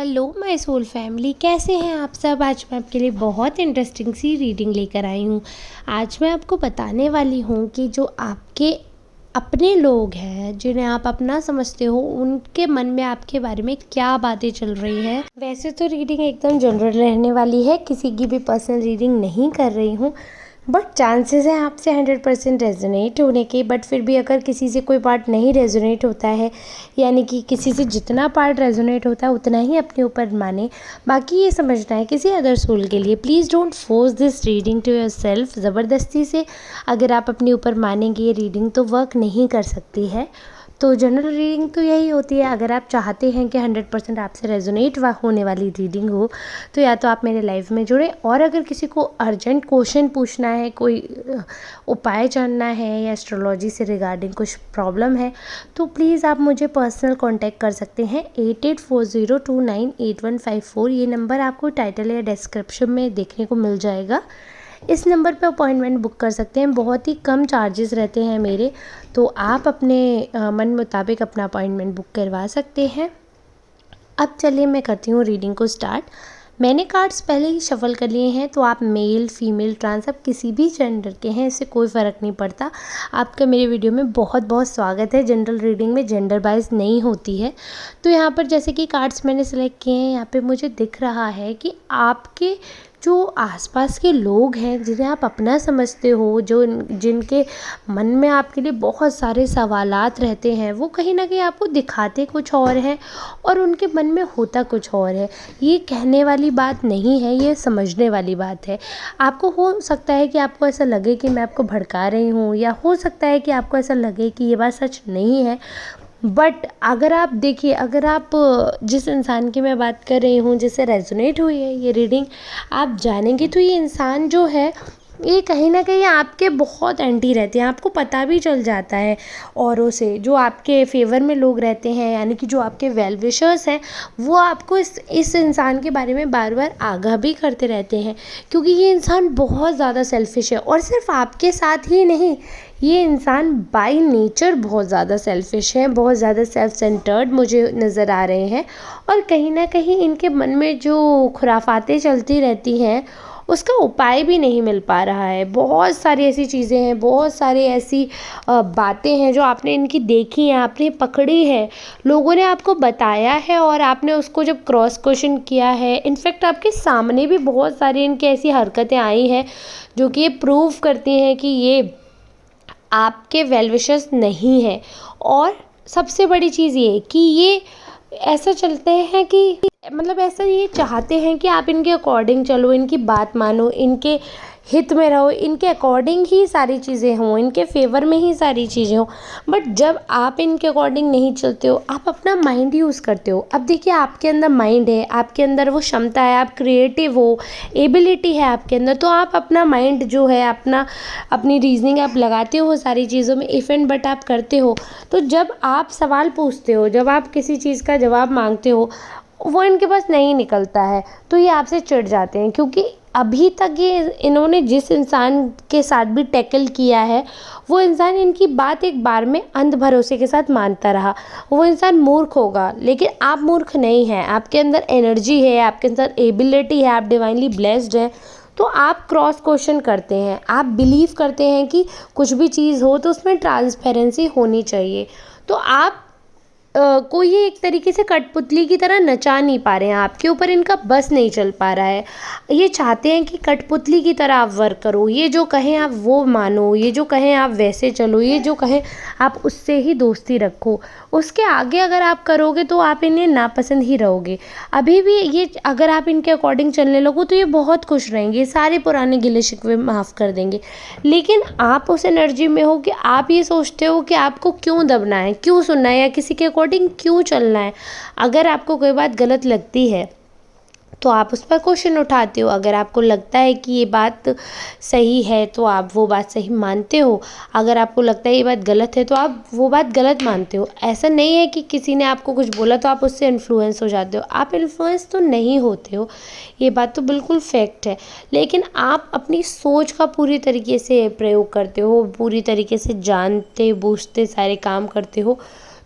Hello my soul family, कैसे हैं आप सब। आज मैं आपके लिए बहुत इंटरेस्टिंग सी रीडिंग लेकर आई हूँ। आज मैं आपको बताने वाली हूँ कि जो आपके अपने लोग हैं, जिन्हें आप अपना समझते हो, उनके मन में आपके बारे में क्या बातें चल रही हैं। वैसे तो रीडिंग एकदम जनरल रहने वाली है, किसी की भी पर्सनल रीडिंग नहीं कर रही हूँ, बट चांसेस हैं आपसे 100% रेजोनेट होने के। बट फिर भी अगर किसी से कोई पार्ट नहीं रेजोनेट होता है, यानी कि किसी से जितना पार्ट रेजोनेट होता है उतना ही अपने ऊपर माने। बाकी ये समझना है किसी अदर सोल के लिए। Please don't force this reading to yourself. ज़बरदस्ती से अगर आप अपने ऊपर मानेंगे, ये रीडिंग तो वर्क नहीं कर सकती है। तो जनरल रीडिंग तो यही होती है। अगर आप चाहते हैं कि 100% आपसे रेजोनेट होने वाली रीडिंग हो, तो या तो आप मेरे लाइफ में जुड़े, और अगर किसी को अर्जेंट क्वेश्चन पूछना है, कोई उपाय जानना है या एस्ट्रोलॉजी से रिगार्डिंग कुछ प्रॉब्लम है, तो प्लीज़ आप मुझे पर्सनल कांटेक्ट कर सकते हैं। 8840298154 ये नंबर आपको टाइटल या डिस्क्रिप्शन में देखने को मिल जाएगा। इस नंबर पे अपॉइंटमेंट बुक कर सकते हैं। बहुत ही कम चार्जेस रहते हैं मेरे, तो आप अपने मन मुताबिक अपना अपॉइंटमेंट बुक करवा सकते हैं। अब चलिए मैं करती हूँ रीडिंग को स्टार्ट। मैंने कार्ड्स पहले ही शफल कर लिए हैं, तो आप मेल फीमेल ट्रांस आप किसी भी जेंडर के हैं, इससे कोई फ़र्क नहीं पड़ता। आपका मेरे वीडियो में बहुत बहुत स्वागत है। जनरल रीडिंग में जेंडर वाइज नहीं होती है। तो यहाँ पर जैसे कि कार्ड्स मैंने सेलेक्ट किए हैं, यहाँ पे मुझे दिख रहा है कि आपके जो आसपास के लोग हैं, जिन्हें आप अपना समझते हो, जो जिनके मन में आपके लिए बहुत सारे सवालात रहते हैं, वो कहीं ना कहीं आपको दिखाते कुछ और हैं और उनके मन में होता कुछ और है। ये कहने वाली बात नहीं है, ये समझने वाली बात है। आपको हो सकता है कि आपको ऐसा लगे कि मैं आपको भड़का रही हूँ, या हो सकता है कि आपको ऐसा लगे कि ये बात सच नहीं है। बट अगर आप देखिए, अगर आप जिस इंसान की मैं बात कर रही हूँ, जिससे रेजोनेट हुई है ये रीडिंग, आप जानेंगे तो ये इंसान जो है, ये कहीं ना कहीं आपके बहुत एंटी रहते हैं। आपको पता भी चल जाता है औरों से, जो आपके फेवर में लोग रहते हैं, यानी कि जो आपके वेल विशर्स हैं, वो आपको इस इंसान के बारे में बार बार आगाह भी करते रहते हैं, क्योंकि ये इंसान बहुत ज़्यादा सेल्फिश है। और सिर्फ आपके साथ ही नहीं, ये इंसान बाय नेचर बहुत ज़्यादा सेल्फिश है, बहुत ज़्यादा सेल्फ सेंटर्ड मुझे नज़र आ रहे हैं। और कहीं ना कहीं इनके मन में जो खुराफातें चलती रहती हैं, उसका उपाय भी नहीं मिल पा रहा है। बहुत सारी ऐसी चीज़ें हैं, बहुत सारी ऐसी बातें हैं जो आपने इनकी देखी हैं, आपने पकड़ी है, लोगों ने आपको बताया है, और आपने उसको जब क्रॉस क्वेश्चन किया है, इनफैक्ट आपके सामने भी बहुत सारी इनकी ऐसी हरकतें आई हैं जो कि ये प्रूव करती हैं कि ये आपके वेल विशर्स नहीं है। और सबसे बड़ी चीज़ ये कि ये ऐसा चलते हैं कि मतलब ऐसा ये चाहते हैं कि आप इनके अकॉर्डिंग चलो, इनकी बात मानो, इनके हित में रहो, इनके अकॉर्डिंग ही सारी चीज़ें हों, इनके फेवर में ही सारी चीज़ें हों। बट जब आप इनके अकॉर्डिंग नहीं चलते हो, आप अपना माइंड यूज़ करते हो। अब देखिए, आपके अंदर माइंड है, आपके अंदर वो क्षमता है, आप क्रिएटिव हो, एबिलिटी है आपके अंदर, तो आप अपना माइंड जो है, अपनी रीजनिंग आप लगाते हो सारी चीज़ों में, इफ़ एंड बट आप करते हो। तो जब आप सवाल पूछते हो, जब आप किसी चीज़ का जवाब मांगते हो, वो इनके पास नहीं निकलता है, तो ये आपसे चिढ़ जाते हैं। क्योंकि अभी तक ये इन्होंने जिस इंसान के साथ भी टैकल किया है, वो इंसान इनकी बात एक बार में अंध भरोसे के साथ मानता रहा। वो इंसान मूर्ख होगा, लेकिन आप मूर्ख नहीं हैं। आपके अंदर एनर्जी है, आपके अंदर एबिलिटी है, आप डिवाइनली ब्लेस्ड हैं। तो आप क्रॉस क्वेश्चन करते हैं, आप बिलीव करते हैं कि कुछ भी चीज़ हो तो उसमें ट्रांसपेरेंसी होनी चाहिए। तो आप कोई ये एक तरीके से कठपुतली की तरह नचा नहीं पा रहे हैं, आपके ऊपर इनका बस नहीं चल पा रहा है। ये चाहते हैं कि कठपुतली की तरह आप वर्क करो, ये जो कहें आप वो मानो, ये जो कहें आप वैसे चलो, ये जो कहें आप उससे ही दोस्ती रखो। उसके आगे अगर आप करोगे तो आप इन्हें नापसंद ही रहोगे। अभी भी ये, अगर आप इनके अकॉर्डिंग चलने लगो तो ये बहुत खुश रहेंगे, सारे पुराने गिले शिकवे माफ़ कर देंगे। लेकिन आप उस एनर्जी में हो कि आप ये सोचते हो कि आपको क्यों दबना है, क्यों सुनना है, या किसी के अकॉर्डिंग क्यों चलना है। अगर आपको कोई बात गलत लगती है तो आप उस पर क्वेश्चन उठाते हो। अगर आपको लगता है कि ये बात सही है तो आप वो बात सही मानते हो। अगर आपको लगता है ये बात गलत है तो आप वो बात गलत मानते हो। ऐसा नहीं है कि किसी ने आपको कुछ बोला तो आप उससे इन्फ्लुएंस हो जाते हो। आप इन्फ्लुएंस तो नहीं होते हो, ये बात तो बिल्कुल फैक्ट है। लेकिन आप अपनी सोच का पूरी तरीके से प्रयोग करते हो, पूरी तरीके से जानते बूझते सारे काम करते हो।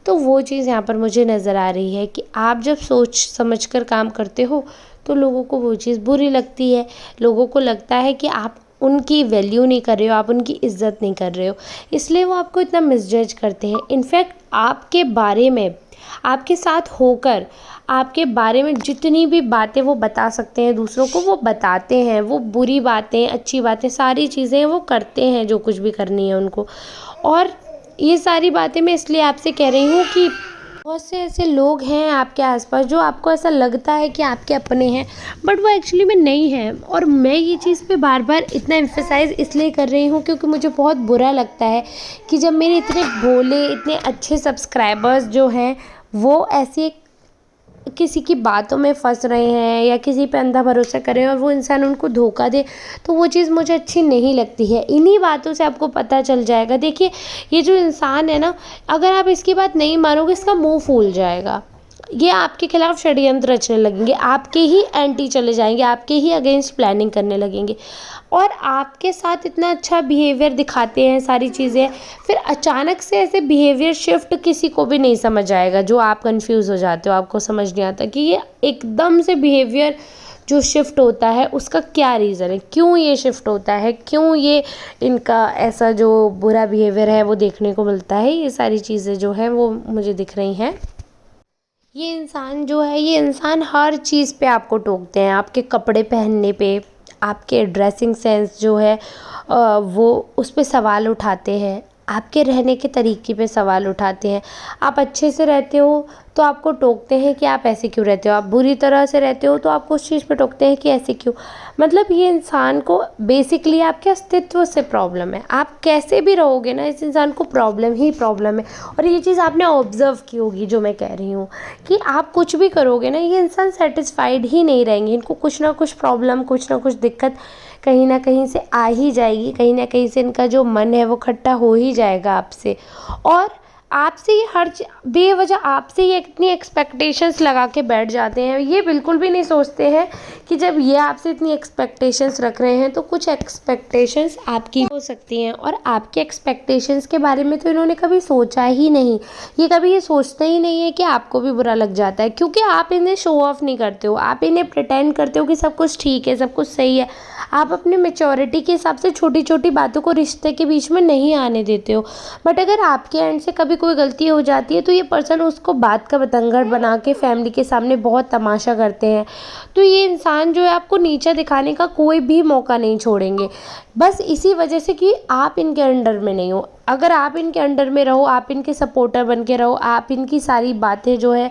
तो वो चीज़ यहाँ पर मुझे नज़र आ रही है कि आप जब सोच समझ कर काम करते हो तो लोगों को वो चीज़ बुरी लगती है। लोगों को लगता है कि आप उनकी वैल्यू नहीं कर रहे हो, आप उनकी इज़्ज़त नहीं कर रहे हो, इसलिए वो आपको इतना मिसजज करते हैं। इनफैक्ट आपके बारे में, आपके साथ होकर आपके बारे में जितनी भी बातें वो बता सकते हैं दूसरों को, वो बताते हैं। वो बुरी बातें, अच्छी बातें, सारी चीज़ें वो करते हैं जो कुछ भी करनी है उनको। और ये सारी बातें मैं इसलिए आपसे कह रही हूँ कि बहुत से ऐसे लोग हैं आपके आसपास जो आपको ऐसा लगता है कि आपके अपने हैं, बट वो एक्चुअली में नहीं है। और मैं ये चीज़ पे बार बार इतना एम्फेसाइज़ इसलिए कर रही हूँ क्योंकि मुझे बहुत बुरा लगता है कि जब मेरे इतने भोले, इतने अच्छे सब्सक्राइबर्स जो हैं वो ऐसे किसी की बातों में फंस रहे हैं या किसी पे अंधा भरोसा कर रहे हैं और वो इंसान उनको धोखा दे, तो वो चीज़ मुझे अच्छी नहीं लगती है। इन्हीं बातों से आपको पता चल जाएगा। देखिए, ये जो इंसान है ना, अगर आप इसकी बात नहीं मानोगे, इसका मुंह फूल जाएगा। ये आपके खिलाफ षड्यंत्र रचने लगेंगे, आपके ही एंटी चले जाएंगे, आपके ही अगेंस्ट प्लानिंग करने लगेंगे और आपके साथ इतना अच्छा बिहेवियर दिखाते हैं, सारी चीज़ें, फिर अचानक से ऐसे बिहेवियर शिफ्ट किसी को भी नहीं समझ आएगा। जो आप कंफ्यूज हो जाते हो, आपको समझ नहीं आता कि ये एकदम से बिहेवियर जो शिफ्ट होता है उसका क्या रीज़न है, क्यों ये शिफ्ट होता है, क्यों ये इनका ऐसा जो बुरा बिहेवियर है वो देखने को मिलता है। ये सारी चीज़ें जो हैं वो मुझे दिख रही हैं। ये इंसान जो है, ये इंसान हर चीज़ पे आपको टोकते हैं, आपके कपड़े पहनने पे, आपके ड्रेसिंग सेंस जो है वो उस पे सवाल उठाते हैं, आपके रहने के तरीके पे सवाल उठाते हैं। आप अच्छे से रहते हो तो आपको टोकते हैं कि आप ऐसे क्यों रहते हो, आप बुरी तरह से रहते हो तो आपको उस चीज़ पे टोकते हैं कि ऐसे क्यों। मतलब ये इंसान को बेसिकली आपके अस्तित्व से प्रॉब्लम है। आप कैसे भी रहोगे ना, इस इंसान को प्रॉब्लम ही प्रॉब्लम है। और ये चीज़ आपने ऑब्ज़र्व की होगी जो मैं कह रही हूँ कि आप कुछ भी करोगे ना, ये इंसान सेटिस्फाइड ही नहीं रहेंगे। इनको कुछ ना कुछ प्रॉब्लम, कुछ ना कुछ दिक्कत कहीं ना कहीं से आ ही जाएगी। कहीं ना कहीं से इनका जो मन है वो खट्टा हो ही जाएगा आपसे। और आपसे ये बेवजह आपसे ये इतनी एक्सपेक्टेशंस लगा के बैठ जाते हैं। ये बिल्कुल भी नहीं सोचते हैं कि जब ये आपसे इतनी एक्सपेक्टेशंस रख रहे हैं तो कुछ एक्सपेक्टेशंस आपकी हो सकती हैं। और आपके एक्सपेक्टेशंस के बारे में तो इन्होंने कभी सोचा ही नहीं। ये कभी ये सोचते ही नहीं है कि आपको भी बुरा लग जाता है, क्योंकि आप इन्हें शो ऑफ नहीं करते हो, आप इन्हें प्रिटेंड करते हो कि सब कुछ ठीक है, सब कुछ सही है। आप अपने मेच्योरिटी के हिसाब से छोटी छोटी बातों को रिश्ते के बीच में नहीं आने देते हो। बट अगर आपके एंड से कभी कोई गलती हो जाती है तो ये पर्सन उसको बात का बतंगड़ बना के फैमिली के सामने बहुत तमाशा करते हैं। तो ये इंसान जो है आपको नीचा दिखाने का कोई भी मौका नहीं छोड़ेंगे, बस इसी वजह से कि आप इनके अंडर में नहीं हो। अगर आप इनके अंडर में रहो, आप इनके सपोर्टर बन के रहो, आप इनकी सारी बातें जो है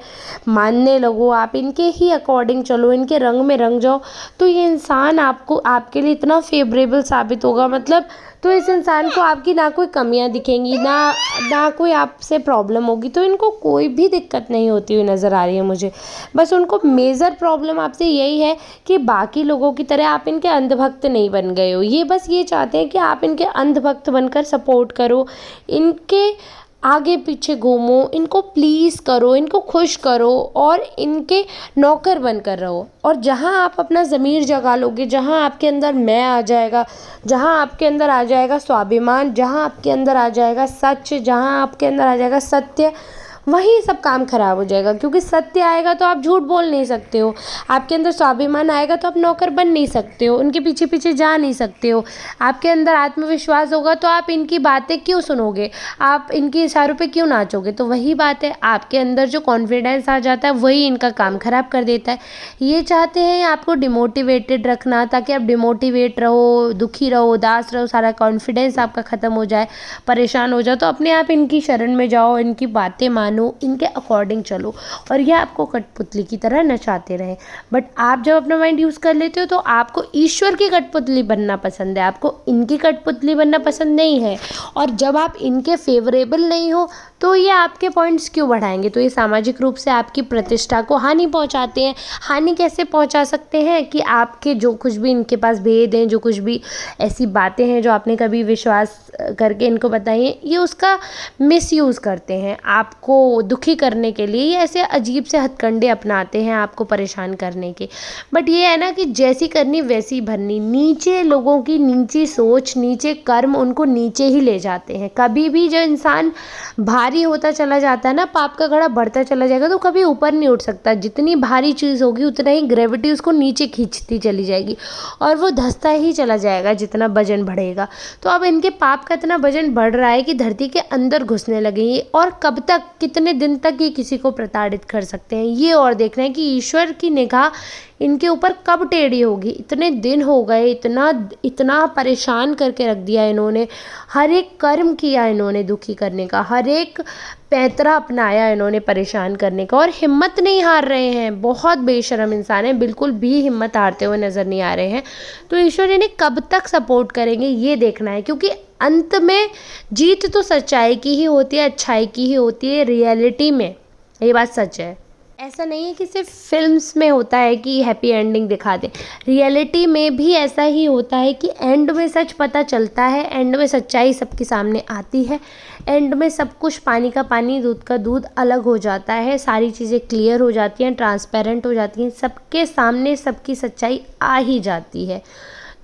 मानने लगो, आप इनके ही अकॉर्डिंग चलो, इनके रंग में रंग जाओ, तो ये इंसान आपको आपके लिए इतना फेवरेबल साबित होगा। मतलब तो इस इंसान को आपकी ना कोई कमियां दिखेंगी, ना कोई आपसे प्रॉब्लम होगी। तो इनको कोई भी दिक्कत नहीं होती हुई नज़र आ रही है मुझे। बस उनको मेजर प्रॉब्लम आपसे यही है कि बाकी लोगों की तरह आप इनके अंधभक्त नहीं बन गए हो। ये बस ये चाहते हैं कि आप इनके अंधभक्त बनकर सपोर्ट करो, इनके आगे पीछे घूमो, इनको प्लीज़ करो, इनको खुश करो और इनके नौकर बनकर रहो। और जहाँ आप अपना ज़मीर जगा लोगे, जहाँ आपके अंदर मैं आ जाएगा, जहाँ आपके अंदर आ जाएगा स्वाभिमान, जहाँ आपके अंदर आ जाएगा सच, जहाँ आपके अंदर आ जाएगा सत्य, वहीं सब काम खराब हो जाएगा। क्योंकि सत्य आएगा तो आप झूठ बोल नहीं सकते हो, आपके अंदर स्वाभिमान आएगा तो आप नौकर बन नहीं सकते हो, उनके पीछे पीछे जा नहीं सकते हो, आपके अंदर आत्मविश्वास होगा तो आप इनकी बातें क्यों सुनोगे, आप इनके इशारों पे क्यों नाचोगे। तो वही बात है, आपके अंदर जो कॉन्फिडेंस आ जाता है वही इनका काम खराब कर देता है। ये चाहते हैं आपको डिमोटिवेटेड रखना, ताकि आप डिमोटिवेट रहो, दुखी रहो, उदास रहो, सारा कॉन्फिडेंस आपका ख़त्म हो जाए, परेशान हो जाओ। तो अपने आप इनकी शरण में जाओ, इनकी बातें मानो, इनके अकॉर्डिंग चलो और ये आपको कठपुतली की तरह नचाते रहें। बट आप जब अपना माइंड यूज़ कर लेते हो तो आपको ईश्वर की कठपुतली बनना पसंद है, आपको इनकी कठपुतली बनना पसंद नहीं है। और जब आप इनके फेवरेबल नहीं हो तो ये आपके पॉइंट्स क्यों बढ़ाएंगे। तो ये सामाजिक रूप से आपकी प्रतिष्ठा को हानि पहुंचाते हैं। हानि कैसे पहुंचा सकते हैं कि आपके जो कुछ भी इनके पास भेद हैं, जो कुछ भी ऐसी बातें हैं जो आपने कभी विश्वास करके इनको बताई हैं, ये उसका मिसयूज़ करते हैं आपको दुखी करने के लिए। ये ऐसे अजीब से हथकंडे अपनाते हैं आपको परेशान करने के। बट ये है ना कि जैसी करनी वैसी भरनी, नीचे लोगों की नीची सोच, नीचे कर्म उनको नीचे ही ले जाते हैं। कभी भी जो इंसान भारी भारी होता चला जाता है ना, पाप का घड़ा बढ़ता चला जाएगा तो कभी ऊपर नहीं उठ सकता। जितनी भारी चीज़ होगी उतना ही ग्रेविटी उसको नीचे खींचती चली जाएगी और वो धंसता ही चला जाएगा जितना वजन बढ़ेगा। तो अब इनके पाप का इतना वजन बढ़ रहा है कि धरती के अंदर घुसने लगे ये, और कब तक, कितने दिन तक ये किसी को प्रताड़ित कर सकते हैं ये और देखना है कि ईश्वर की निगाह इनके ऊपर कब टेढ़ी होगी। इतने दिन हो गए, इतना इतना परेशान करके रख दिया इन्होंने, हर एक कर्म किया इन्होंने दुखी करने का, हर एक पैंतरा अपनाया इन्होंने परेशान करने का, और हिम्मत नहीं हार रहे हैं। बहुत बेशर्म इंसान है, बिल्कुल भी हिम्मत हारते हुए नज़र नहीं आ रहे हैं। तो ईश्वर इन्हें कब तक सपोर्ट करेंगे ये देखना है, क्योंकि अंत में जीत तो सच्चाई की ही होती है, अच्छाई की ही होती है। रियलिटी में ये बात सच है। ऐसा नहीं है कि सिर्फ फिल्म्स में होता है कि हैप्पी एंडिंग दिखा दे, रियलिटी में भी ऐसा ही होता है कि एंड में सच पता चलता है, एंड में सच्चाई सबके सामने आती है, एंड में सब कुछ पानी का पानी दूध का दूध अलग हो जाता है, सारी चीज़ें क्लियर हो जाती हैं, ट्रांसपेरेंट हो जाती हैं, सबके सामने सबकी सच्चाई आ ही जाती है।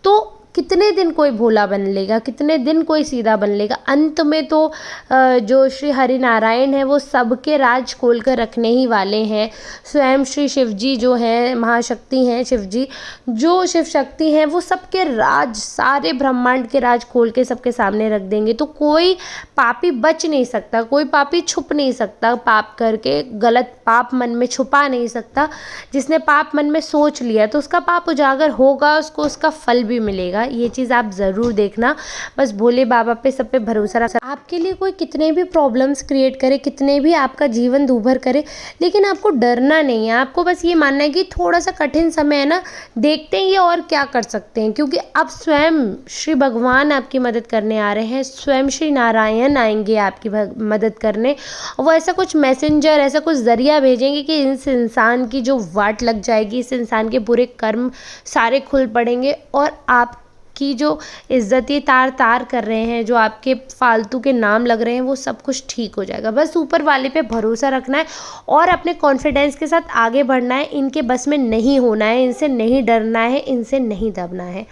तो कितने दिन कोई भोला बन लेगा, कितने दिन कोई सीधा बन लेगा। अंत में तो जो श्री हरि नारायण है वो सबके राज खोल कर रखने ही वाले हैं। स्वयं श्री शिव जी जो हैं, महाशक्ति हैं शिव जी, जो शिव शक्ति हैं वो सबके राज, सारे ब्रह्मांड के राज खोल के सबके सामने रख देंगे। तो कोई पापी बच नहीं सकता, कोई पापी छुप नहीं सकता पाप करके, गलत पाप मन में छुपा नहीं सकता। जिसने पाप मन में सोच लिया तो उसका पाप उजागर होगा, उसको उसका फल भी मिलेगा। ये चीज़ आप ज़रूर देखना। बस भोले बाबा पे, सब पे भरोसा रखना। आपके लिए कोई कितने भी प्रॉब्लम्स क्रिएट करे, कितने भी आपका जीवन दूभर करे, लेकिन आपको डरना नहीं है। आपको बस ये मानना है कि थोड़ा सा कठिन समय है ना, देखते हैं ये और क्या कर सकते हैं, क्योंकि अब स्वयं श्री भगवान आपकी मदद करने आ रहे हैं, स्वयं श्री नारायण आएंगे आपकी मदद करने। वो ऐसा कुछ मैसेंजर, ऐसा कुछ ज़रिया भेजेंगे कि इस इंसान की जो वाट लग जाएगी, इस इंसान के बुरे कर्म सारे खुल पड़ेंगे, और आप की जो इज्जत ये तार तार कर रहे हैं, जो आपके फालतू के नाम लग रहे हैं, वो सब कुछ ठीक हो जाएगा। बस ऊपर वाले पे भरोसा रखना है और अपने कॉन्फिडेंस के साथ आगे बढ़ना है। इनके बस में नहीं होना है, इनसे नहीं डरना है, इनसे नहीं दबना है।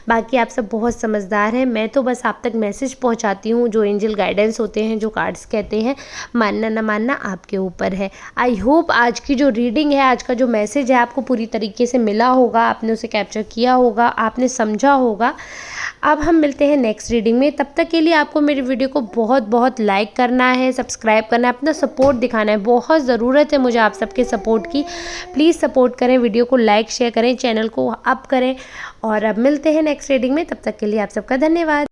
बाकी आप सब बहुत समझदार हैं, मैं तो बस आप तक मैसेज पहुंचाती हूँ, जो एंजल गाइडेंस होते हैं, जो कार्ड्स कहते हैं। मानना ना मानना आपके ऊपर है। आई होप आज की जो रीडिंग है, आज का जो मैसेज है, आपको पूरी तरीके से मिला होगा, आपने उसे कैप्चर किया होगा, आपने समझा होगा। अब हम मिलते हैं नेक्स्ट रीडिंग में। तब तक के लिए आपको मेरी वीडियो को बहुत बहुत लाइक करना है, सब्सक्राइब करना है, अपना सपोर्ट दिखाना है। बहुत ज़रूरत है मुझे आप सबके सपोर्ट की। प्लीज़ सपोर्ट करें, वीडियो को लाइक शेयर करें, चैनल को अप करें, और अब मिलते हैं नेक्स्ट रीडिंग में। तब तक के लिए आप सबका धन्यवाद।